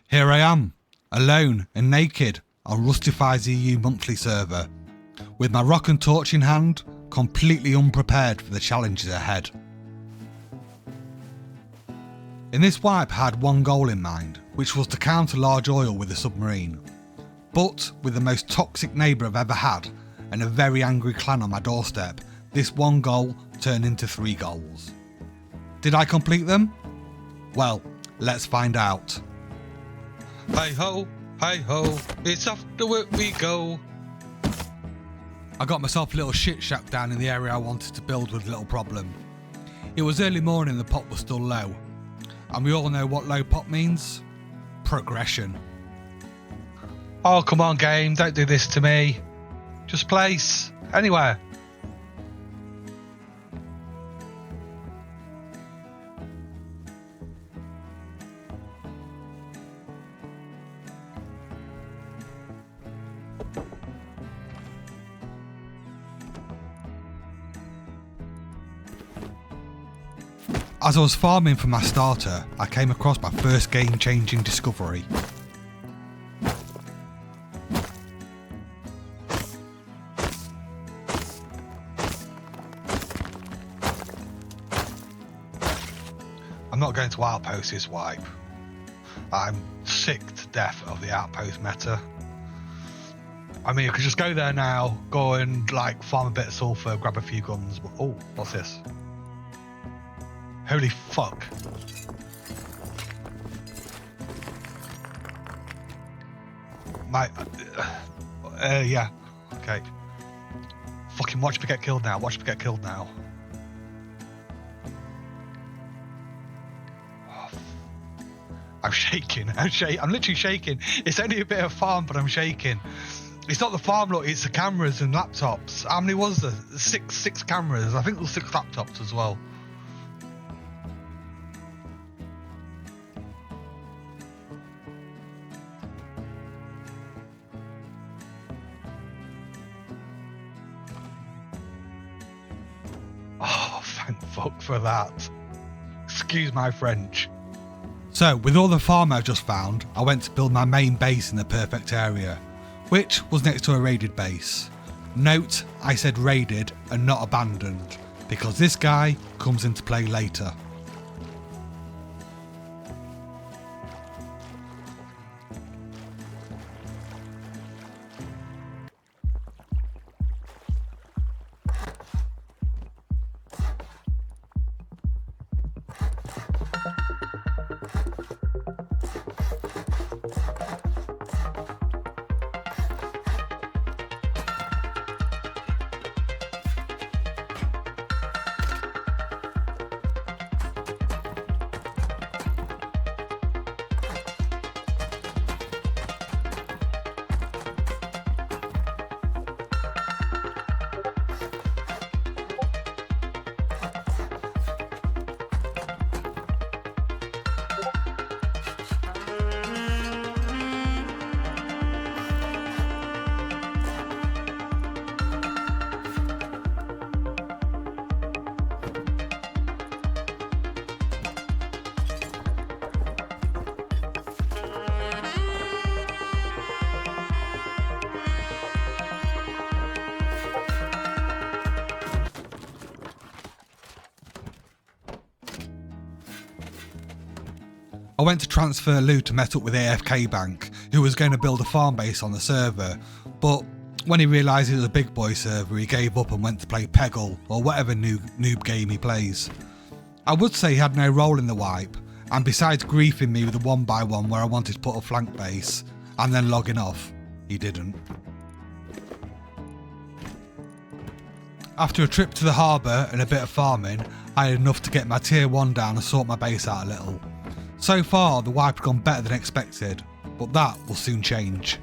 Here I am, alone and naked on Rustafied EU monthly server, with my rock and torch in hand, completely unprepared for the challenges ahead. In this wipe I had one goal in mind, which was to counter large oil with a submarine. But with the most toxic neighbour I've ever had and a very angry clan on my doorstep, this one goal turned into 3 goals. Did I complete them? Well, let's find out. Hi ho, it's off to work we go. I got myself a little shit shack down in the area I wanted to build with little problem. It was early morning, the pot was still low. And we all know what low pot means? Progression. Oh come on game, don't do this to me. Just place, anywhere. As I was farming for my starter, I came across my first game-changing discovery. I'm not going to outpost this wipe. I'm sick to death of the outpost meta. I mean, I could just go there now, go and like farm a bit of sulfur, grab a few guns. But, oh, what's this? Holy fuck. Yeah, okay. Fucking watch me get killed now, watch me get killed now. Oh, I'm shaking, I'm literally shaking. It's only a bit of farm, but I'm shaking. It's not the farm, look, it's the cameras and laptops. How many was there? Six cameras. I think there were 6 laptops as well. Oh, thank fuck for that. Excuse my French. So, with all the farm I've just found, I went to build my main base in the perfect area, which was next to a raided base. Note, I said raided and not abandoned, because this guy comes into play later. I went to transfer loot to met up with AFK Bank, who was going to build a farm base on the server, but when he realised it was a big boy server, he gave up and went to play Peggle, or whatever noob game he plays. I would say he had no role in the wipe, and besides griefing me with a 1x1 where I wanted to put a flank base, and then logging off, he didn't. After a trip to the harbour and a bit of farming, I had enough to get my tier 1 down and sort my base out a little. So far, the wipe had gone better than expected, but that will soon change.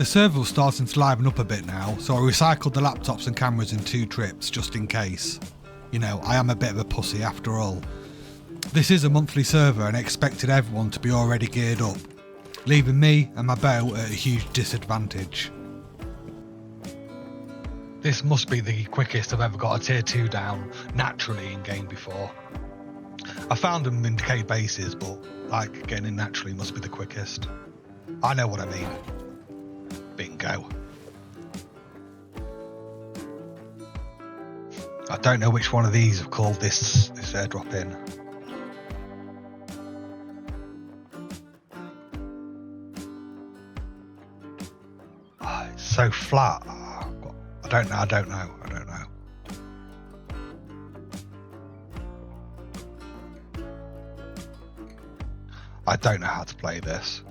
server was starting to liven up a bit now, so I recycled the laptops and cameras in 2 trips just in case. You know, I am a bit of a pussy after all. This is a monthly server and I expected everyone to be already geared up, leaving me and my bow at a huge disadvantage. This must be the quickest I've ever got a tier 2 down naturally in game before. I found them in decayed bases, but like getting in naturally must be the quickest. I know what I mean. Bingo. I don't know which one of these have called this airdrop in. Oh, it's so flat. I don't know. I don't know how to play this.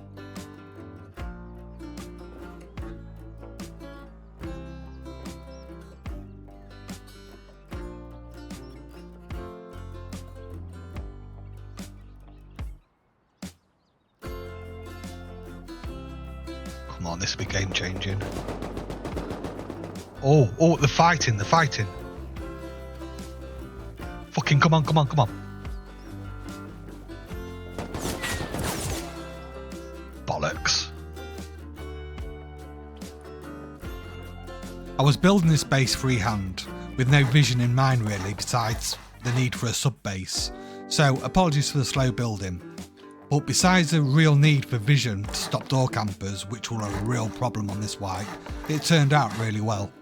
Come on, this will be game changing. Oh, they're fighting. Fucking come on. Bollocks. I was building this base freehand, with no vision in mind really besides the need for a sub-base, so apologies for the slow building. But besides the real need for vision to stop door campers, which were a real problem on this wipe, it turned out really well.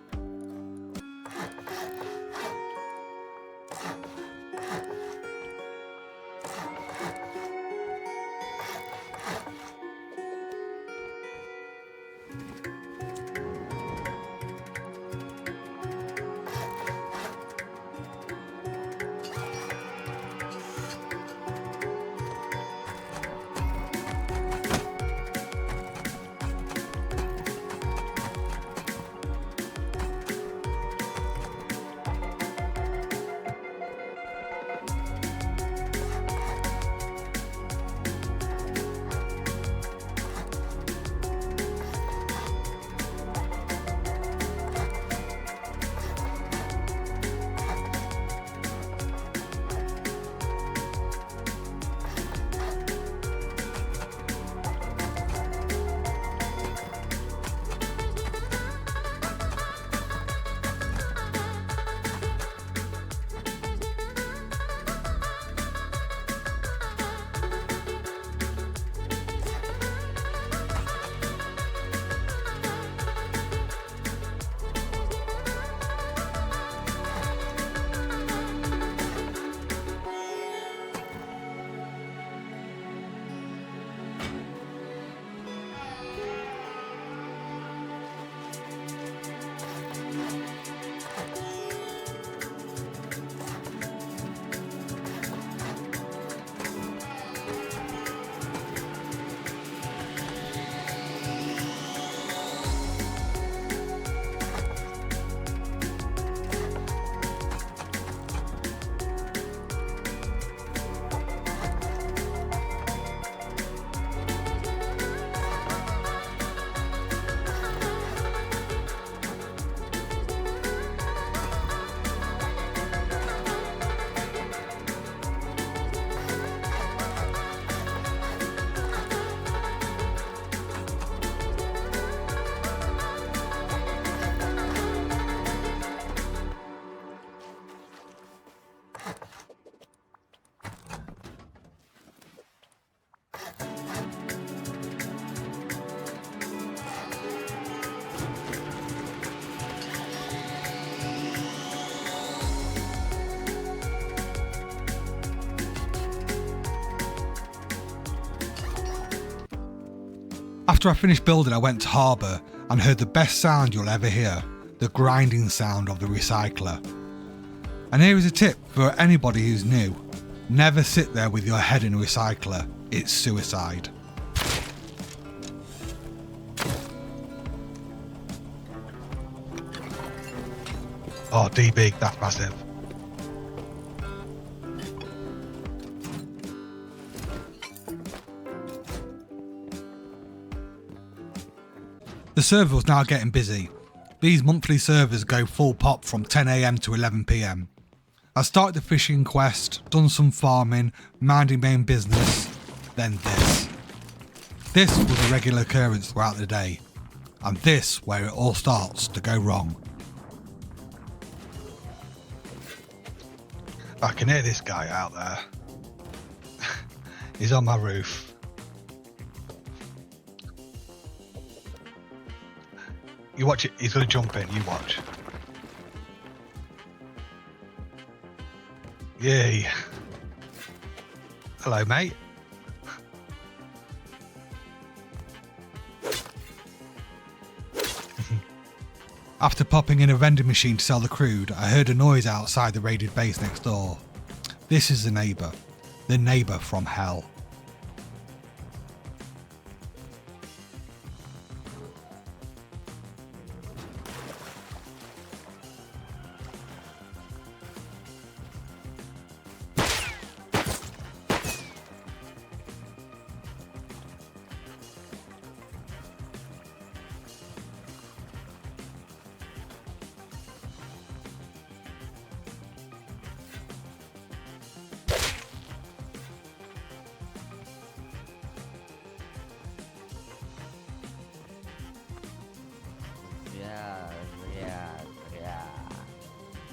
After I finished building, I went to harbour and heard the best sound you'll ever hear, the grinding sound of the recycler. And here is a tip for anybody who's new. Never sit there with your head in a recycler, it's suicide. Oh, D big, that's massive. The server was now getting busy. These monthly servers go full pop from 10 AM to 11 PM. I started the fishing quest, done some farming, minding my own business, then this. This was a regular occurrence throughout the day, and this where it all starts to go wrong. I can hear this guy out there. He's on my roof. You watch it, he's gonna jump in, you watch. Yay. Hello, mate. After popping in a vending machine to sell the crude, I heard a noise outside the raided base next door. This is the neighbour from hell.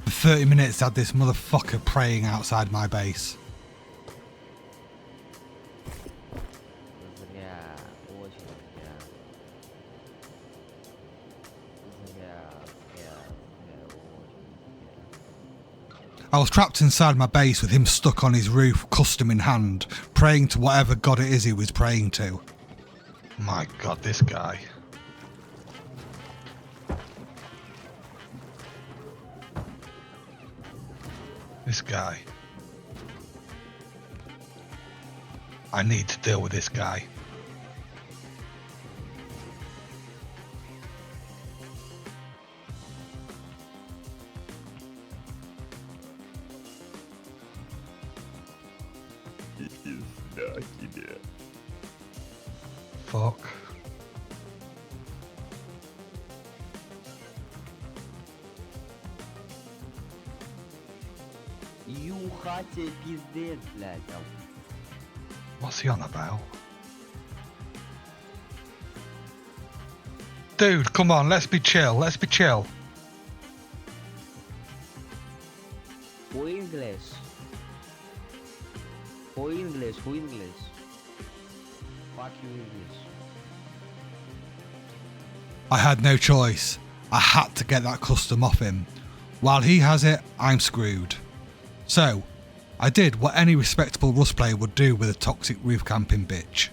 For 30 minutes I had this motherfucker praying outside my base. I was trapped inside my base with him stuck on his roof, custom in hand, praying to whatever god it is he was praying to. My god, this guy. This guy. I need to deal with this guy. Fuck. What's he on about? Dude, come on, let's be chill, let's be chill. Who English? Who English? Who English? Fuck you English. I had no choice. I had to get that custom off him. While he has it, I'm screwed. So, I did what any respectable Rust player would do with a toxic roof camping bitch.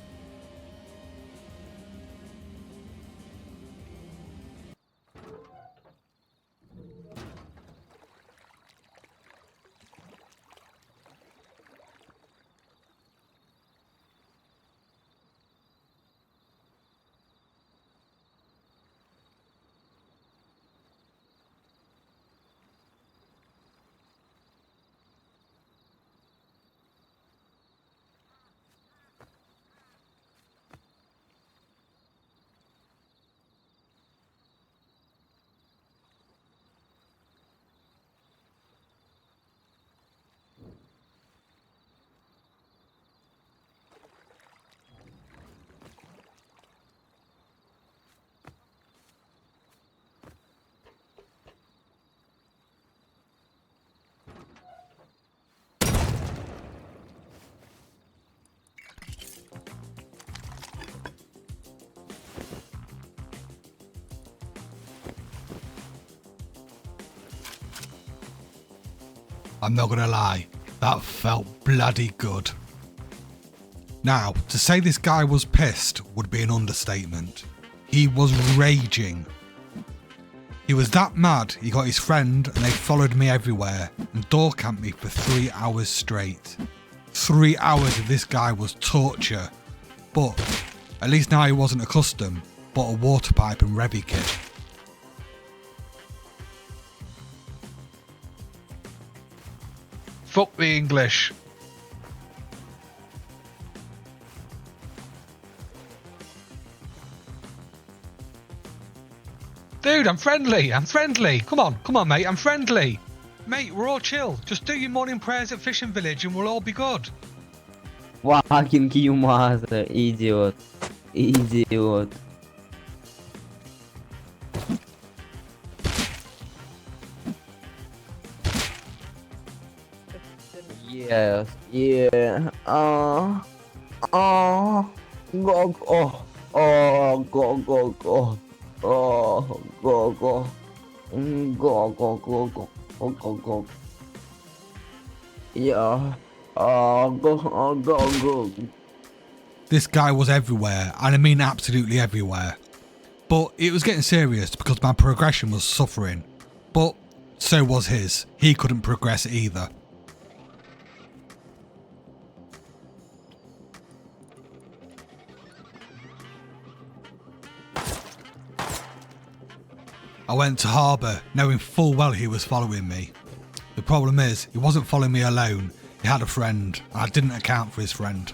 I'm not gonna lie, that felt bloody good. Now, to say this guy was pissed would be an understatement. He was raging. He was that mad he got his friend and they followed me everywhere and door camped me for 3 hours straight. 3 hours of this guy was torture. But at least now he wasn't a custom, but a water pipe and Revy kit. Fuck the English. Dude, I'm friendly. I'm friendly. Come on, mate. I'm friendly. Mate, we're all chill. Just do your morning prayers at Fishing Village and we'll all be good. Fucking you mother, idiot. Idiot. Yes, yeah. Go, go. Oh, go, go, go. Oh, go, go. Go, go, go, go. Go, go, go. Yeah. Go. This guy was everywhere, and I mean absolutely everywhere. But it was getting serious because my progression was suffering. But so was his. He couldn't progress either. I went to harbour, knowing full well he was following me. The problem is, he wasn't following me alone, he had a friend, and I didn't account for his friend.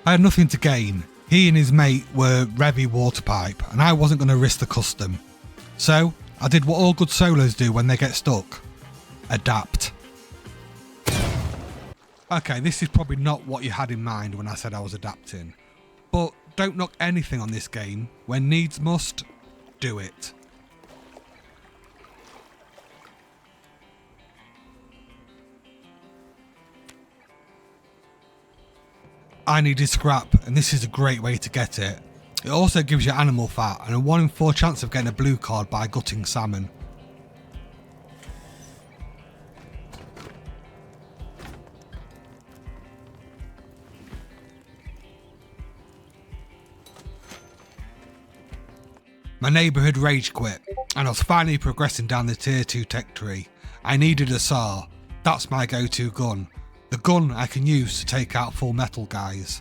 I had nothing to gain. He and his mate were Revy Waterpipe, and I wasn't going to risk the custom. So, I did what all good solos do when they get stuck. Adapt. Okay, this is probably not what you had in mind when I said I was adapting. But don't knock anything on this game. When needs must, do it. I needed scrap, and this is a great way to get it. It also gives you animal fat and a 1 in 4 chance of getting a blue card by gutting salmon. My neighbour had rage quit, and I was finally progressing down the tier 2 tech tree. I needed a SAR. That's my go-to gun. The gun I can use to take out full metal guys.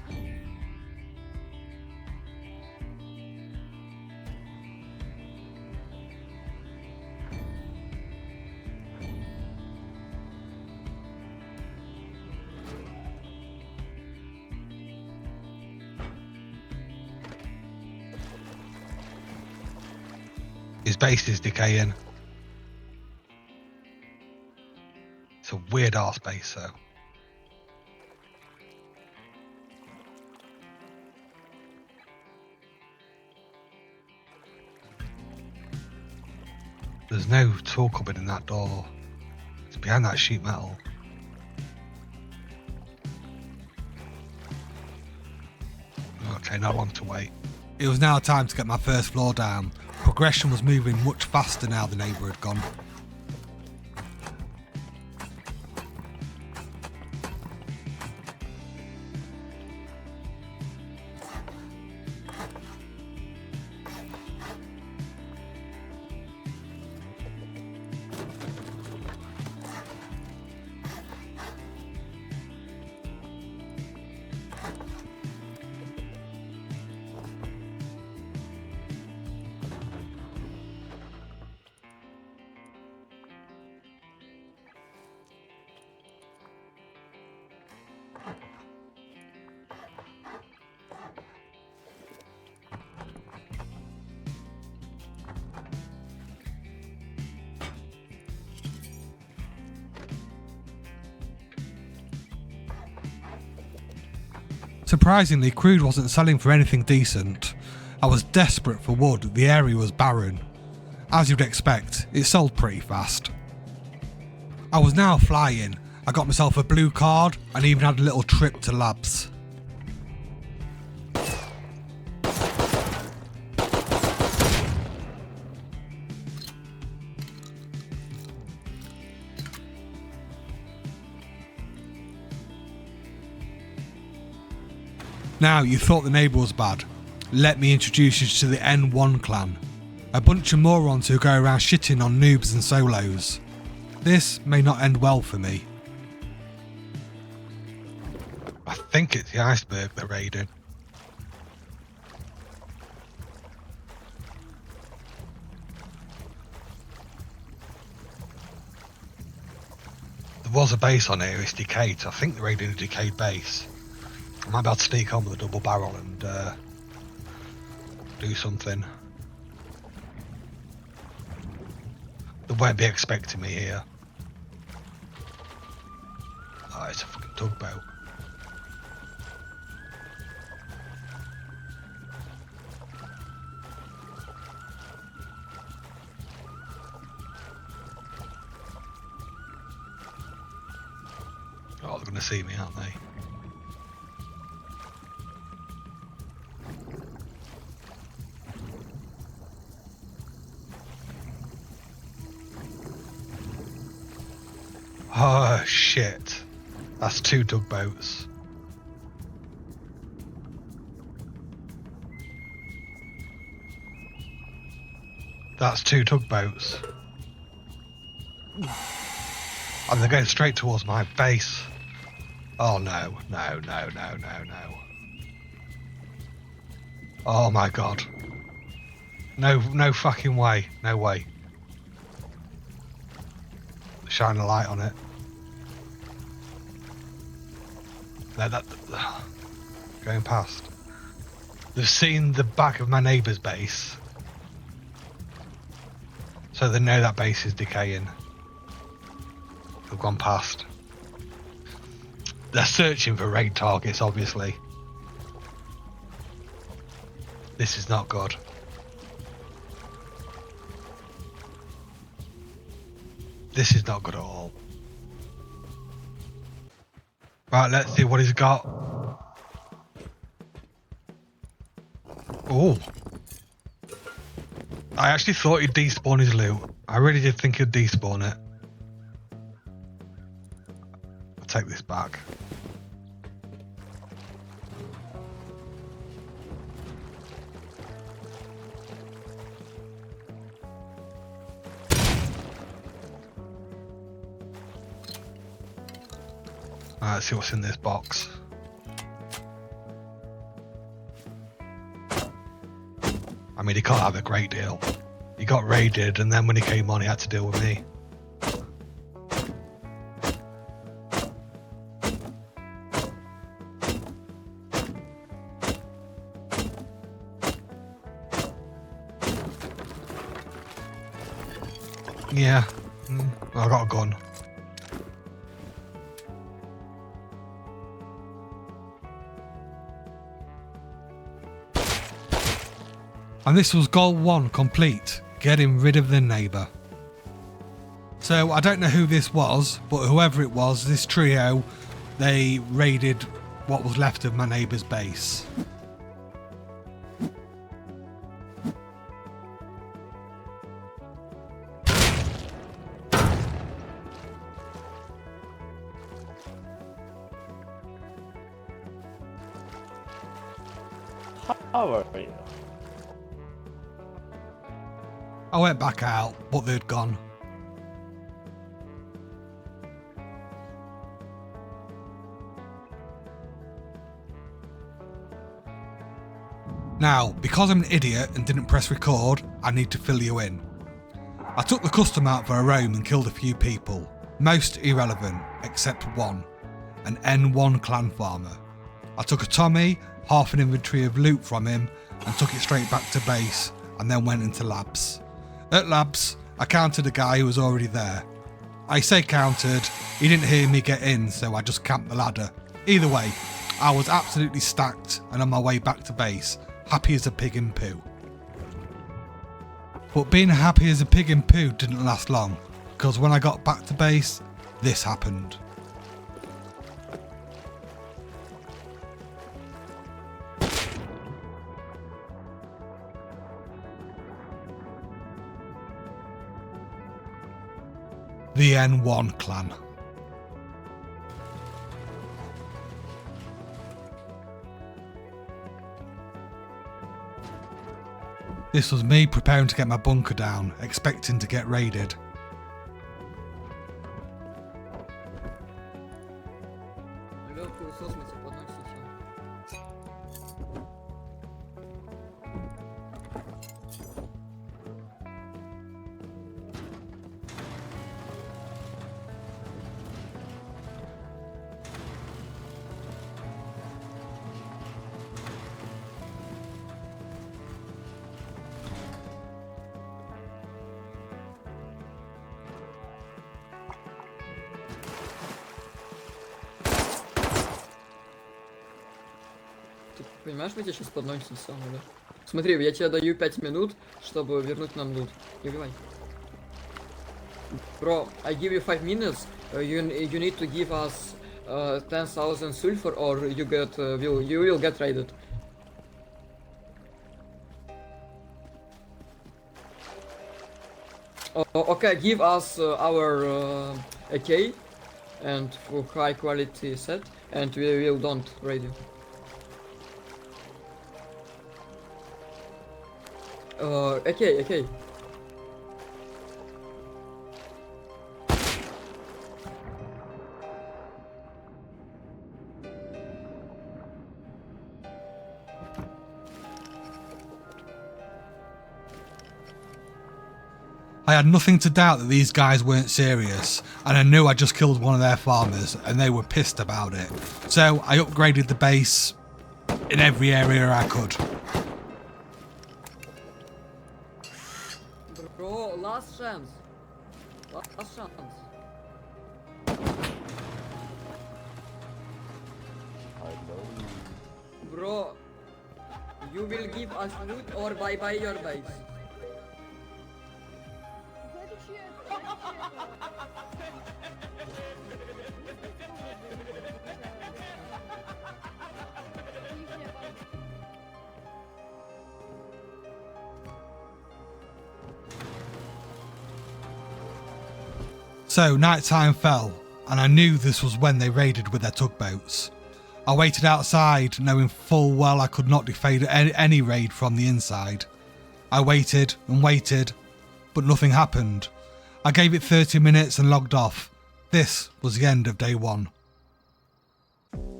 His base is decaying. It's a weird ass base though. There's no tool cupboard in that door. It's behind that sheet metal. Okay, not long to wait. It was now time to get my first floor down. Progression was moving much faster now the neighbour had gone. Surprisingly, crude wasn't selling for anything decent. I was desperate for wood, the area was barren. As you'd expect, it sold pretty fast. I was now flying. I got myself a blue card and even had a little trip to labs. Now, you thought the neighbour was bad. let me introduce you to the N1 clan. A bunch of morons who go around shitting on noobs and solos. This may not end well for me. I think it's the iceberg they're raiding. There was a base on here, it's decayed, so I think they're raiding a decayed base. I might be able to sneak on with a double barrel and do something. They won't be expecting me here. Oh, it's a fucking tugboat. Oh, they're going to see me, aren't they? Oh, shit. That's 2 tugboats. That's 2 tugboats. And they're going straight towards my base. Oh no, no, no, no, no, no. Oh my god. No, no fucking way. No way. Shine a light on it. No, going past. They've seen the back of my neighbour's base. So they know that base is decaying. They've gone past. They're searching for raid targets, obviously. This is not good. This is not good at all. Right, let's see what he's got. Oh. I actually thought he'd despawn his loot. I really did think he'd despawn it. I'll take this back. Let's see what's in this box. I mean, he can't have a great deal. He got raided, and then when he came on, he had to deal with me. Yeah, I got a gun. And this was goal 1 complete, getting rid of the neighbour. So I don't know who this was, but whoever it was, this trio, they raided what was left of my neighbour's base. How are you? I went back out, but they'd gone. Now, because I'm an idiot and didn't press record, I need to fill you in. I took the custom out for a roam and killed a few people, most irrelevant, except one, an N1 clan farmer. I took a Tommy, half an inventory of loot from him, and took it straight back to base, and then went into labs. At labs, I countered a guy who was already there. I say countered, he didn't hear me get in, so I just camped the ladder. Either way, I was absolutely stacked and on my way back to base, happy as a pig in poo. But being happy as a pig in poo didn't last long, because when I got back to base, this happened. The N1 clan. This was me preparing to get my bunker down, expecting to get raided. Алло, пылесос, мы тебя подносим всё. Ты понимаешь, мы тебя сейчас подносим все, да? Смотри, я тебе даю 5 минут, чтобы вернуть нам лут. Не убивай. Bro, I give you 5 minutes. You need to give us 10,000 sulfur, or you will get raided. Okay, give us our AK and for high quality set, and we will don't raid you. Okay. I had nothing to doubt that these guys weren't serious, and I knew I just killed one of their farmers and they were pissed about it. So I upgraded the base in every area I could. Bro, last chance. Last chance. Bro, you will give us loot or bye your base. So nighttime fell, and I knew this was when they raided with their tugboats. I waited outside, knowing full well I could not defeat any raid from the inside. I waited and waited, but nothing happened. I gave it 30 minutes and logged off. This was the end of day 1.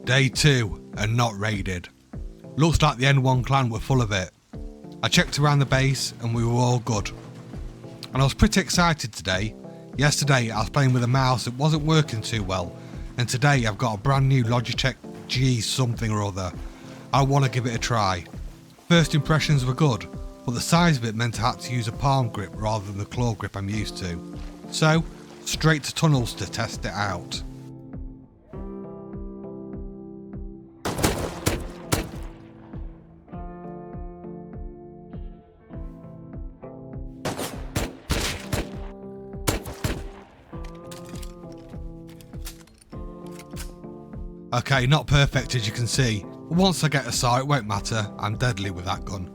Day 2, and not raided. Looks like the N1 clan were full of it. I checked around the base and we were all good. And I was pretty excited today. Yesterday I was playing with a mouse that wasn't working too well, and today I've got a brand new Logitech G something or other. I want to give it a try. First impressions were good, but the size of it meant I had to use a palm grip rather than the claw grip I'm used to. So, straight to tunnels to test it out. Okay, not perfect as you can see, but once I get a saw it won't matter, I'm deadly with that gun.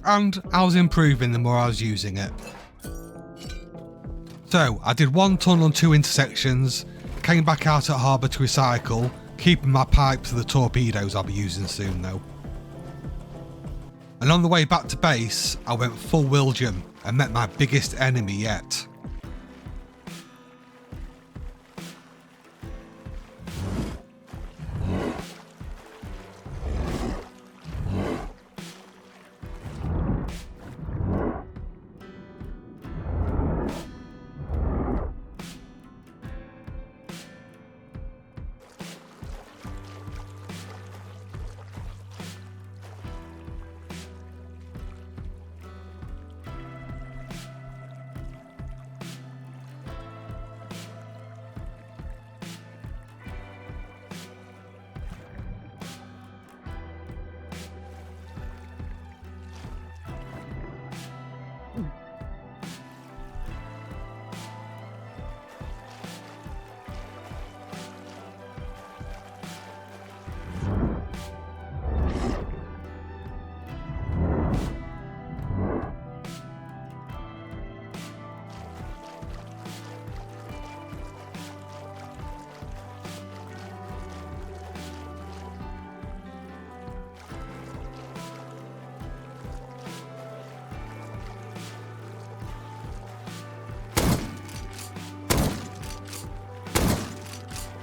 And I was improving the more I was using it. So I did 1 tunnel and 2 intersections, came back out at harbour to recycle, keeping my pipes for the torpedoes I'll be using soon though. And on the way back to base, I went full William and met my biggest enemy yet.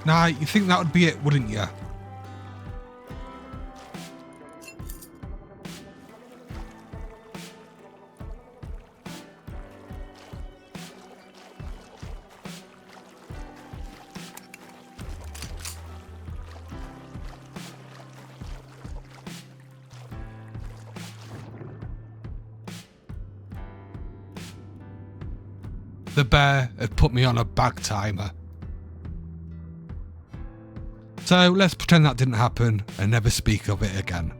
Now, you think that would be it, wouldn't you? The bear had put me on a bag timer. So let's pretend that didn't happen and never speak of it again.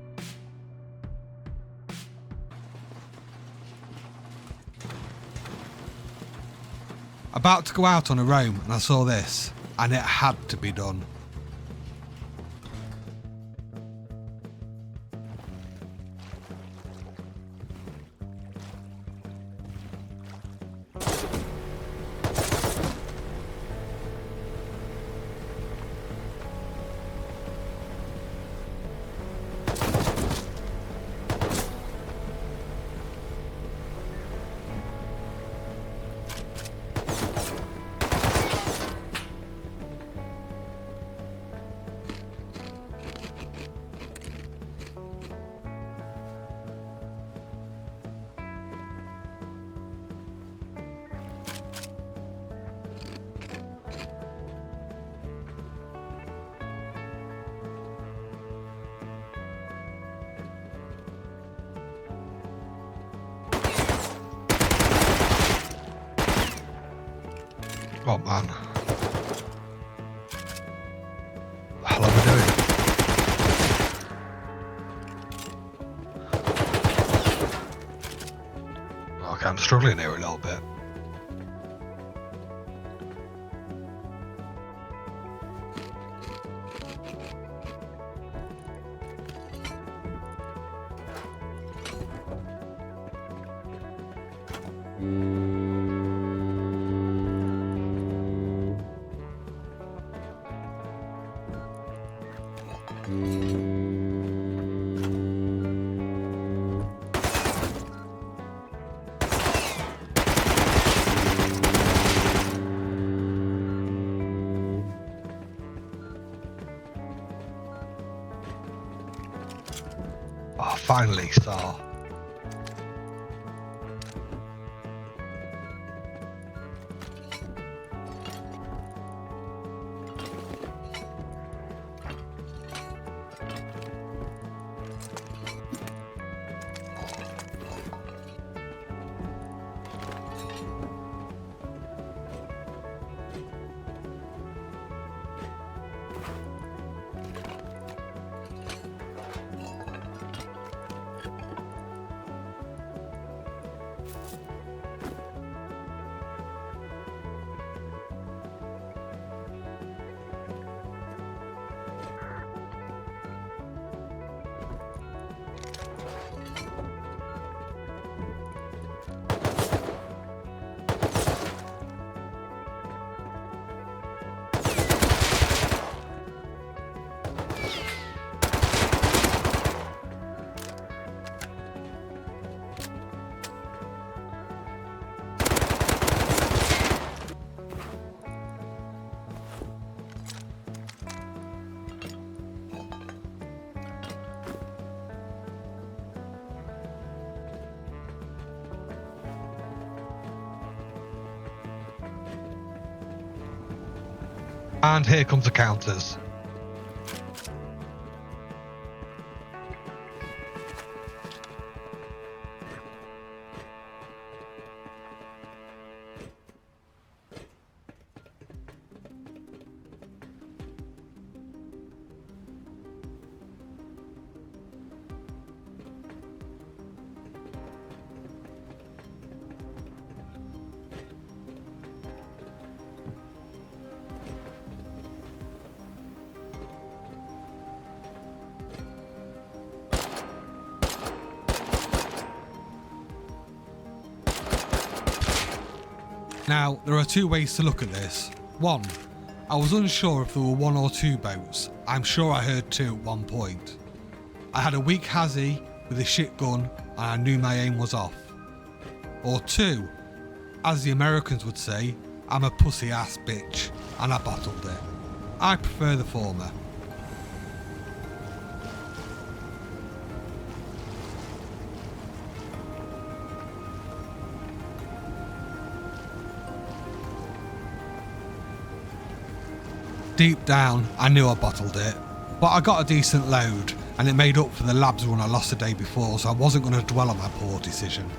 About to go out on a roam and I saw this, and it had to be done. Oh man. The hell are we doing? Okay, I'm struggling here a little bit. Oh, finally saw. And here comes the counters. Now, there are two ways to look at this. One, I was unsure if there were one or two boats. I'm sure I heard two at one point. I had a weak hazy with a shit gun and I knew my aim was off. Or two, as the Americans would say, I'm a pussy ass bitch and I bottled it. I prefer the former. Deep down, I knew I bottled it, but I got a decent load and it made up for the labs run I lost the day before, so I wasn't going to dwell on my poor decision.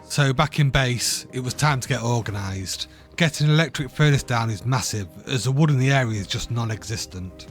So back in base, it was time to get organised. Getting an electric furnace down is massive, as the wood in the area is just non-existent.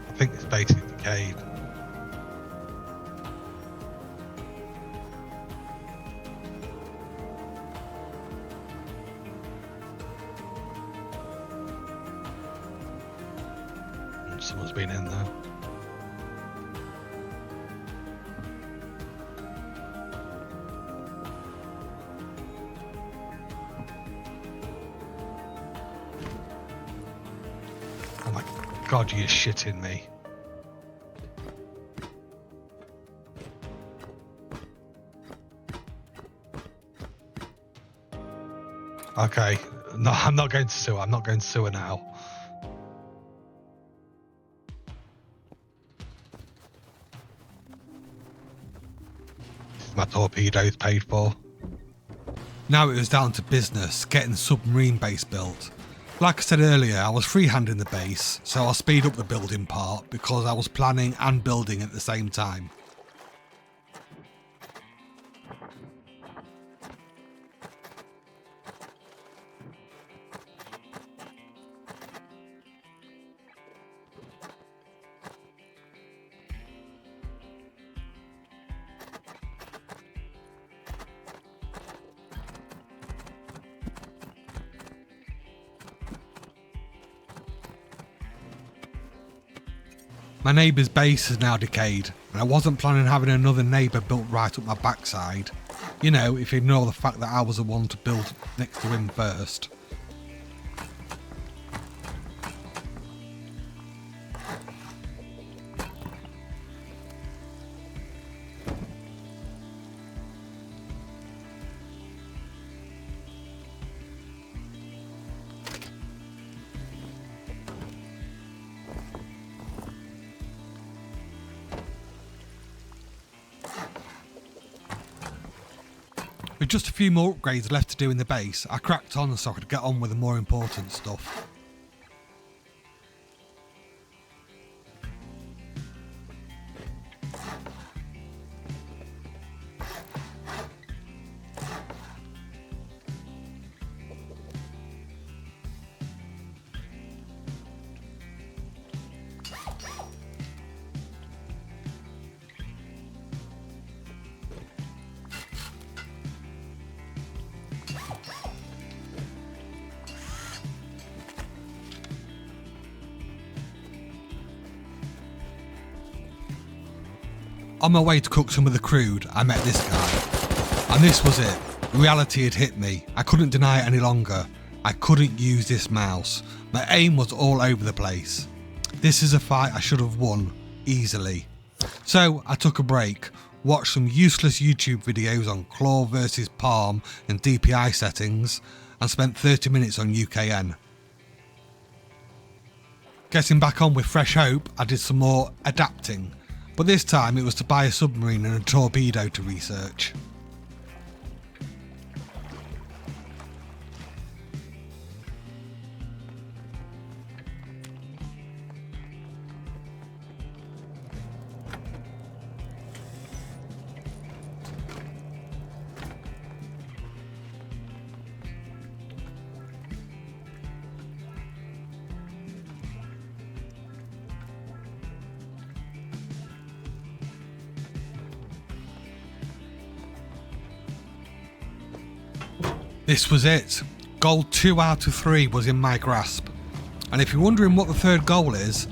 I think it's basically decayed. Someone's been in there. Oh my God, you're shitting me. Okay, no, I'm not going to sue her. I'm not going to sue her now. My torpedo's paid for. Now it was down to business, getting the submarine base built. Like I said earlier, I was freehanding the base, so I'll speed up the building part because I was planning and building at the same time. My neighbour's base has now decayed, and I wasn't planning on having another neighbour built right up my backside. You know, if you ignore the fact that I was the one to build next to him first. With just a few more upgrades left to do in the base, I cracked on so I could get on with the more important stuff. On my way to cook some of the crude, I met this guy. And this was it. Reality had hit me. I couldn't deny it any longer. I couldn't use this mouse. My aim was all over the place. This is a fight I should have won, easily. So I took a break, watched some useless YouTube videos on claw versus palm and DPI settings, and spent 30 minutes on UKN. Getting back on with fresh hope, I did some more adapting. But this time it was to buy a submarine and a torpedo to research. This was it. Goal 2 out of 3 was in my grasp. And if you're wondering what the third goal is,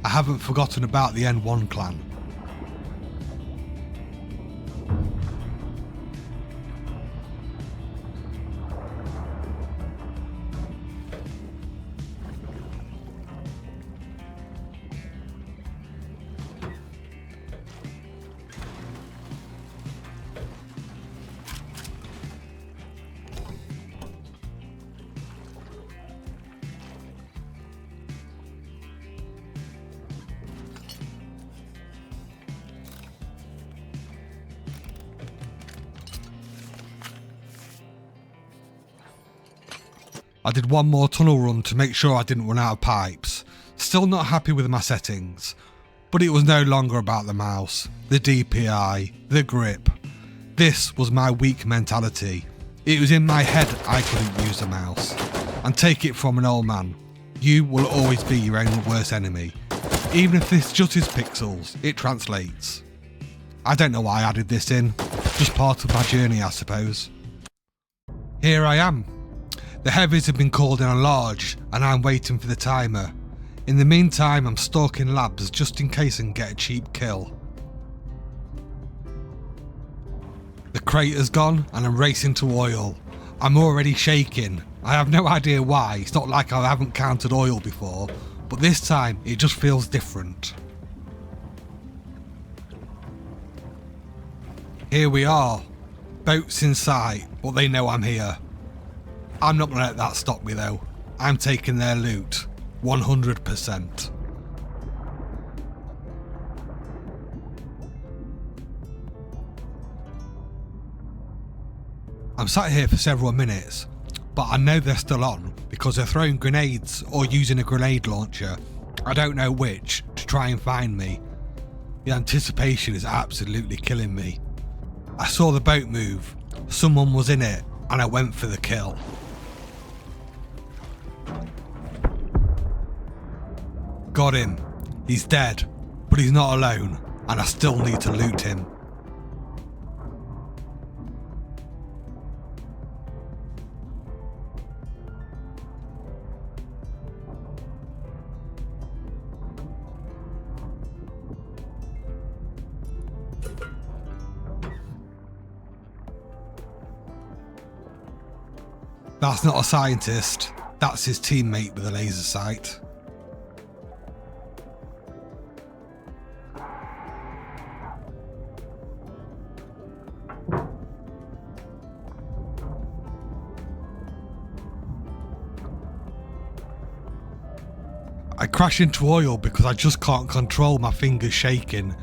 I haven't forgotten about the N1 clan. I did one more tunnel run to make sure I didn't run out of pipes. Still not happy with my settings, but it was no longer about the mouse, the DPI, the grip. This was my weak mentality. It was in my head I couldn't use the mouse. And take it from an old man, you will always be your own worst enemy. Even if this just is pixels, it translates. I don't know why I added this in, just part of my journey I suppose. Here I am. The heavies have been called in on large and I'm waiting for the timer. In the meantime I'm stalking labs just in case I can get a cheap kill. The crater's gone and I'm racing to oil. I'm already shaking. I have no idea why, it's not like I haven't counted oil before, but this time it just feels different. Here we are. Boats in sight, but they know I'm here. I'm not going to let that stop me though. I'm taking their loot, 100%. I'm sat here for several minutes, but I know they're still on because they're throwing grenades or using a grenade launcher, I don't know which, to try and find me. The anticipation is absolutely killing me. I saw the boat move, someone was in it, and I went for the kill. Got him. He's dead, but he's not alone, and I still need to loot him. That's not a scientist, that's his teammate with a laser sight. I crash into oil because I just can't control my fingers shaking.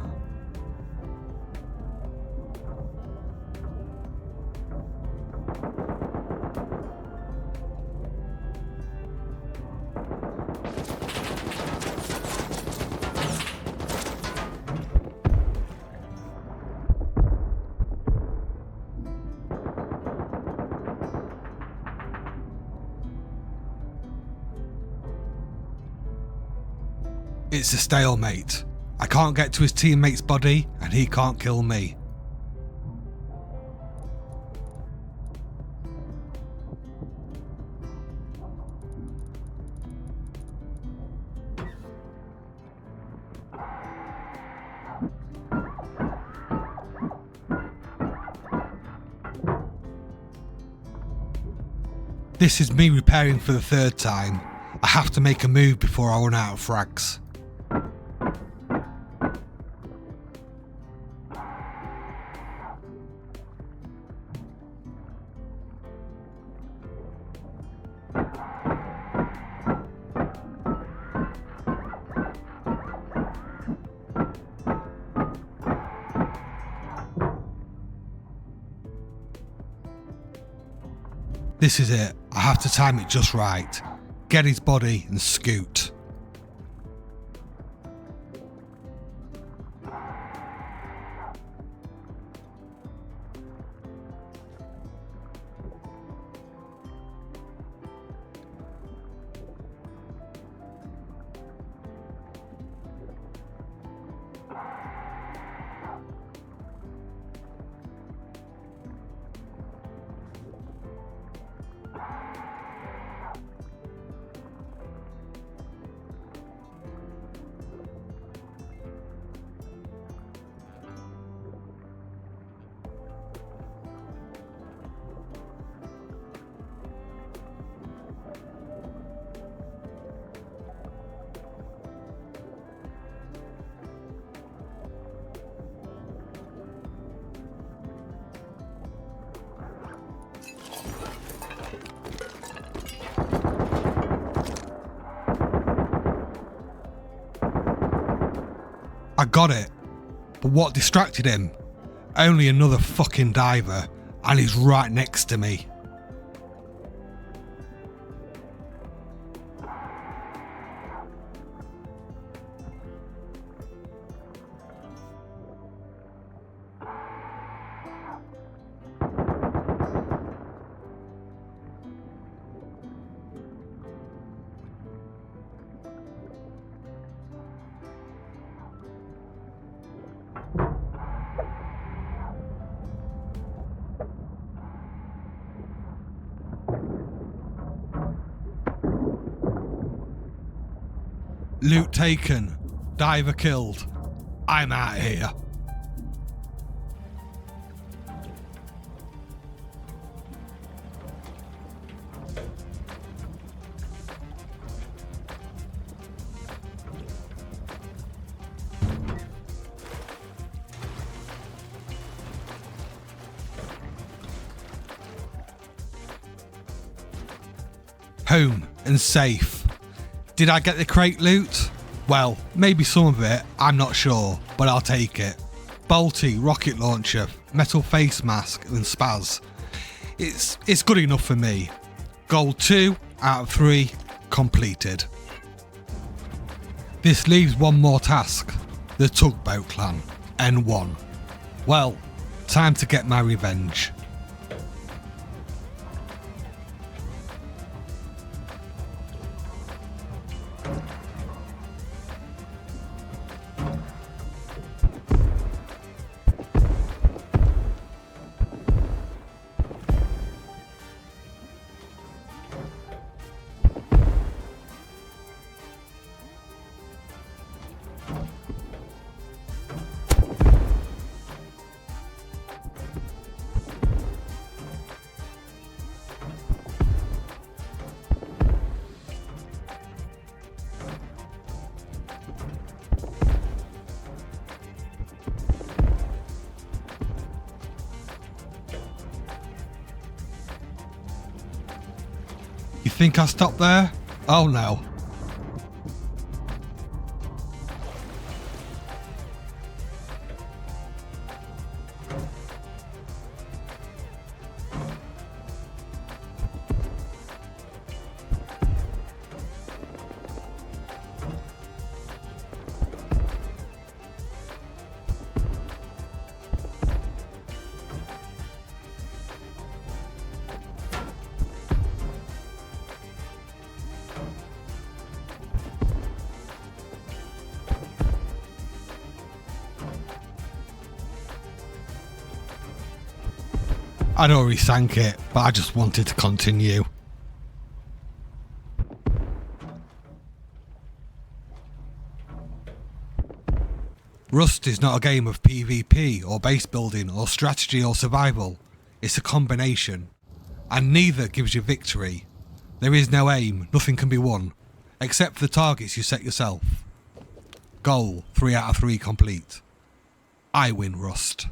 It's a stalemate. I can't get to his teammate's body and he can't kill me. This is me repairing for the third time. I have to make a move before I run out of frags. This is it. I have to time it just right. Get his body and scoot. I got it. But what distracted him? Only another fucking diver, and he's right next to me. Loot taken. Diver killed. I'm out of here. Home and safe. Did I get the crate loot? Well, maybe some of it, I'm not sure, but I'll take it. Bolty, rocket launcher, metal face mask and spaz. It's good enough for me. Goal 2 out of 3 completed. This leaves one more task, the tugboat clan, N1. Well, time to get my revenge. You think I'll stop there? Oh no. I'd already sank it, but I just wanted to continue. Rust is not a game of PvP or base building or strategy or survival. It's a combination. And neither gives you victory. There is no aim, nothing can be won, except for the targets you set yourself. Goal 3 out of 3 complete. I win Rust.